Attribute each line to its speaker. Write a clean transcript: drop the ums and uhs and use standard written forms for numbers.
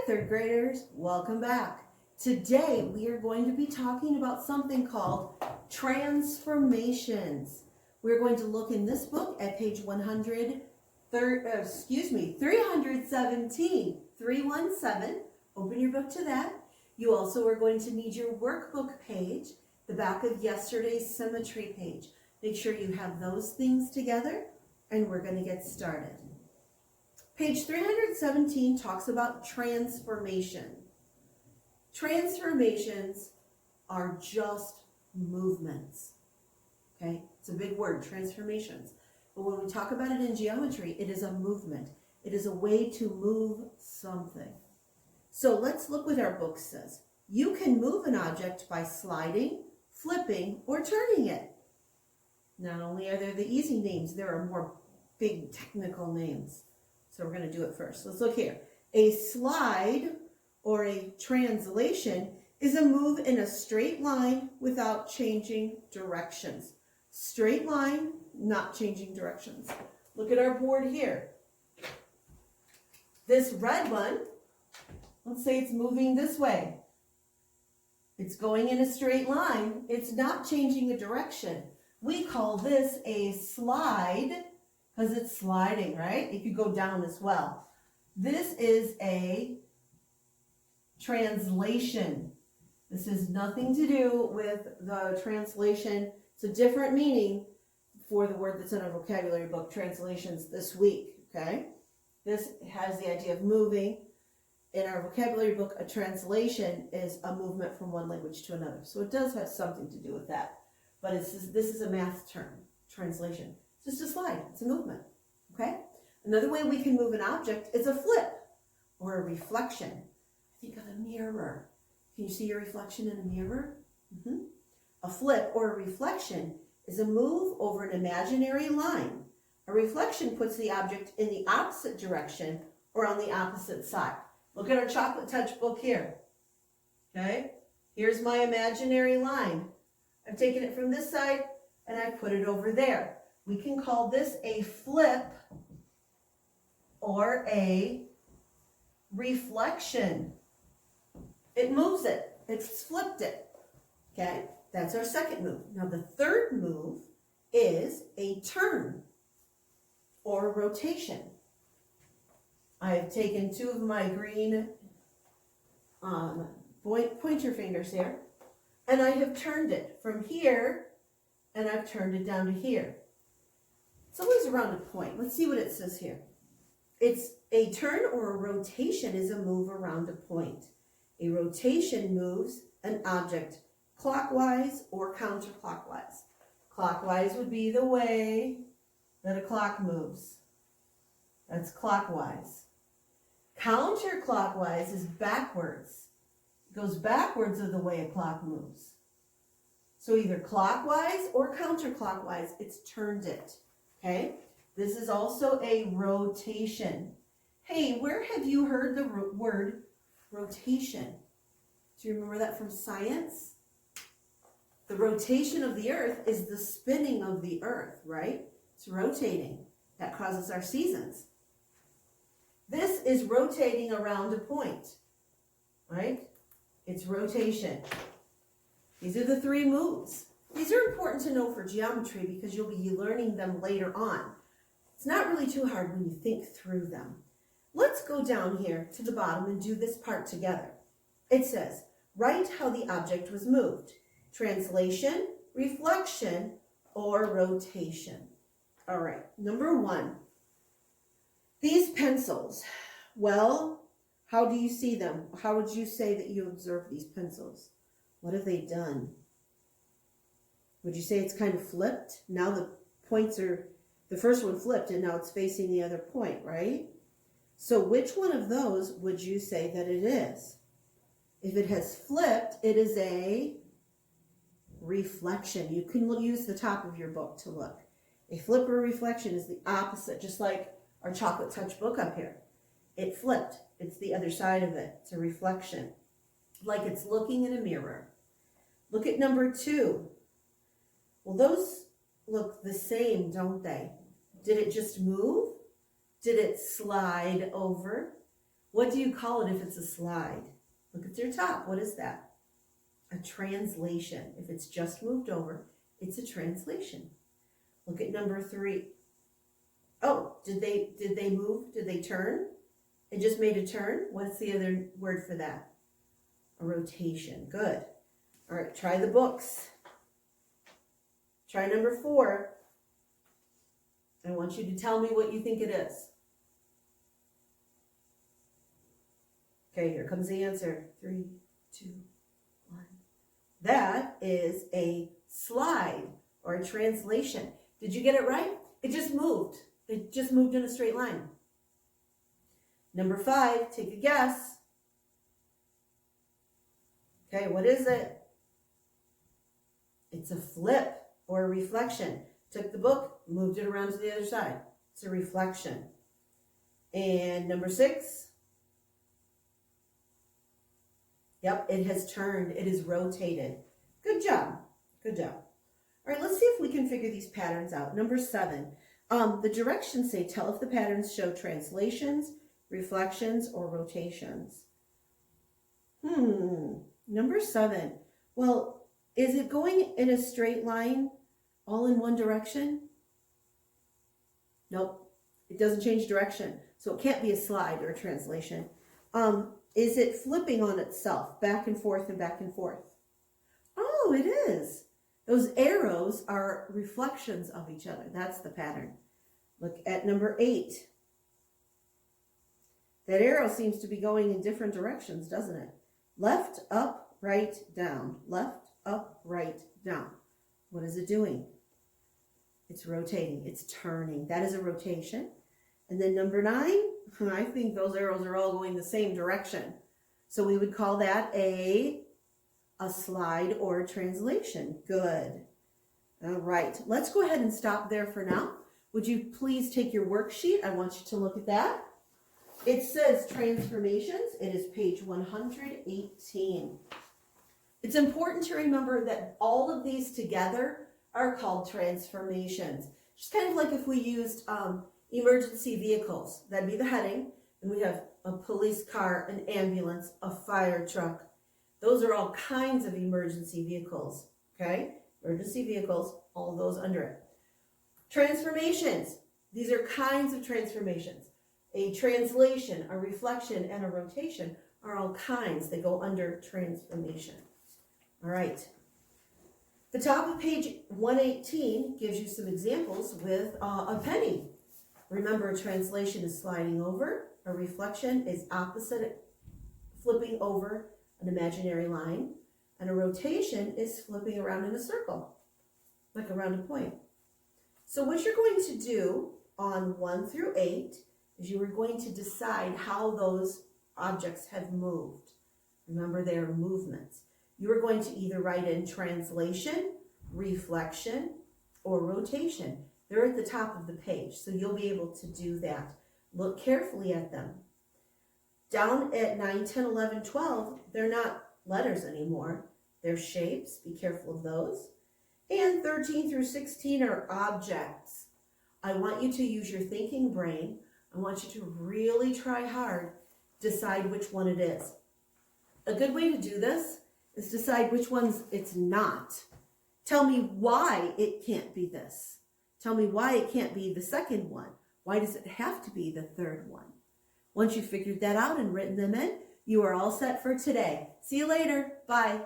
Speaker 1: third graders, welcome back. Today we are going to be talking about something called transformations. We're going to look in this book at page 317. 317. Open your book to that. You also are going to need your workbook page, the back of yesterday's symmetry page. Make sure you have those things together, and we're going to get started. Page 317 talks about transformation. Transformations are just movements. Okay? It's a big word, transformations. But when we talk about it in geometry, it is a movement. It is a way to move something. So let's look what our book says. You can move an object by sliding, flipping, or turning it. Not only are there the easy names, there are more big technical names. So we're going to do it first. Let's look here. A slide or a translation is a move in a straight line without changing directions. Straight line, not changing directions. Look at our board here. This red one, let's say it's moving this way. It's going in a straight line. It's not changing a direction. We call this a slide because it's sliding, right? It could go down as well. This is a translation. This has nothing to do with the translation. It's a different meaning for the word that's in our vocabulary book, translations this week, okay? This has the idea of moving. In our vocabulary book, a translation is a movement from one language to another. So it does have something to do with that. But this is a math term, translation. It's just a slide. It's a movement, okay? Another way we can move an object is a flip or a reflection. Think of a mirror. Can you see your reflection in a mirror? A flip or a reflection is a move over an imaginary line. A reflection puts the object in the opposite direction or on the opposite side. Look at our chocolate touch book here. Okay? Here's my imaginary line. I've taken it from this side and I've put it over there. We can call this a flip or a reflection. It moves it. It's flipped it. Okay? That's our second move. Now the third move is a turn or rotation. I've taken two of my green pointer fingers here, and I have turned it from here, and I've turned it down to here. It's always around a point. Let's see what it says here. It's a turn or a rotation is a move around a point. A rotation moves an object clockwise or counterclockwise. Clockwise would be the way that a clock moves. That's clockwise. Counterclockwise is backwards. It goes backwards of the way a clock moves. So either clockwise or counterclockwise, it's turned it. Okay? This is also a rotation. Hey, where have you heard the word rotation? Do you remember that from science? The rotation of the earth is the spinning of the earth, right? It's rotating. That causes our seasons. This is rotating around a point, right? It's rotation. These are the three moves. These are important to know for geometry because you'll be learning them later on. It's not really too hard when you think through them. Let's go down here to the bottom and do this part together. It says, write how the object was moved. Translation, reflection, or rotation. All right, number one. These pencils, well, how do you see them? How would you say that you observe these pencils? What have they done? Would you say it's kind of flipped? Now the points are, the first one flipped and now it's facing the other point, right? So which one of those would you say that it is? If it has flipped, it is a reflection. You can use the top of your book to look. A flip or reflection is the opposite, just like our chocolate touch book up here. It flipped. It's the other side of it. It's a reflection. Like it's looking in a mirror. Look at number two. Well, those look the same, don't they? Did it just move? Did it slide over? What do you call it if it's a slide? Look at your top. What is that? A translation. If it's just moved over, it's a translation. Look at number 3. Oh, did they move? Did they turn? It just made a turn. What's the other word for that? A rotation. Good. All right, try the books. Try number 4. I want you to tell me what you think it is. Okay, here comes the answer. 3, 2, 1. That is a slide or a translation. Did you get it right? It just moved. It just moved in a straight line. Number 5, take a guess. Okay, what is it? It's a flip or a reflection. Took the book, moved it around to the other side. It's a reflection. And number 6. Yep, it has turned. It is rotated. Good job. Good job. All right, let's see if we can figure these patterns out. Number 7. The directions say, tell if the patterns show translations, reflections, or rotations. Number 7. Well, is it going in a straight line all in one direction? Nope. It doesn't change direction. So it can't be a slide or a translation. Is it flipping on itself, back and forth and back and forth? Oh, it is. Those arrows are reflections of each other. That's the pattern. Look at number 8. That arrow seems to be going in different directions, doesn't it? Left, up, right, down. Left, up, right, down. What is it doing? It's rotating. It's turning. That is a rotation. And then number 9, I think those arrows are all going the same direction. So we would call that a slide or a translation. Good. All right. Let's go ahead and stop there for now. Would you please take your worksheet? I want you to look at that. It says transformations. It is page 118. It's important to remember that all of these together are called transformations. Just kind of like if we used emergency vehicles. That'd be the heading. And we have a police car, an ambulance, a fire truck. Those are all kinds of emergency vehicles. Okay? Emergency vehicles, all those under it. Transformations. These are kinds of transformations. A translation, a reflection, and a rotation are all kinds that go under transformation. All right. The top of page 118 gives you some examples with a penny. Remember, a translation is sliding over. A reflection is opposite, flipping over an imaginary line. And a rotation is flipping around in a circle, like around a point. So what you're going to do on 1 through 8 is you are going to decide how those objects have moved. Remember, they are movements. You are going to either write in translation, reflection, or rotation. They're at the top of the page, so you'll be able to do that. Look carefully at them. Down at 9, 10, 11, 12, they're not letters anymore. They're shapes. Be careful of those. And 13 through 16 are objects. I want you to use your thinking brain. I want you to really try hard, decide which one it is. A good way to do this is decide which ones it's not. Tell me why it can't be this. Tell me why it can't be the second one. Why does it have to be the third one? Once you've figured that out and written them in, you are all set for today. See you later. Bye.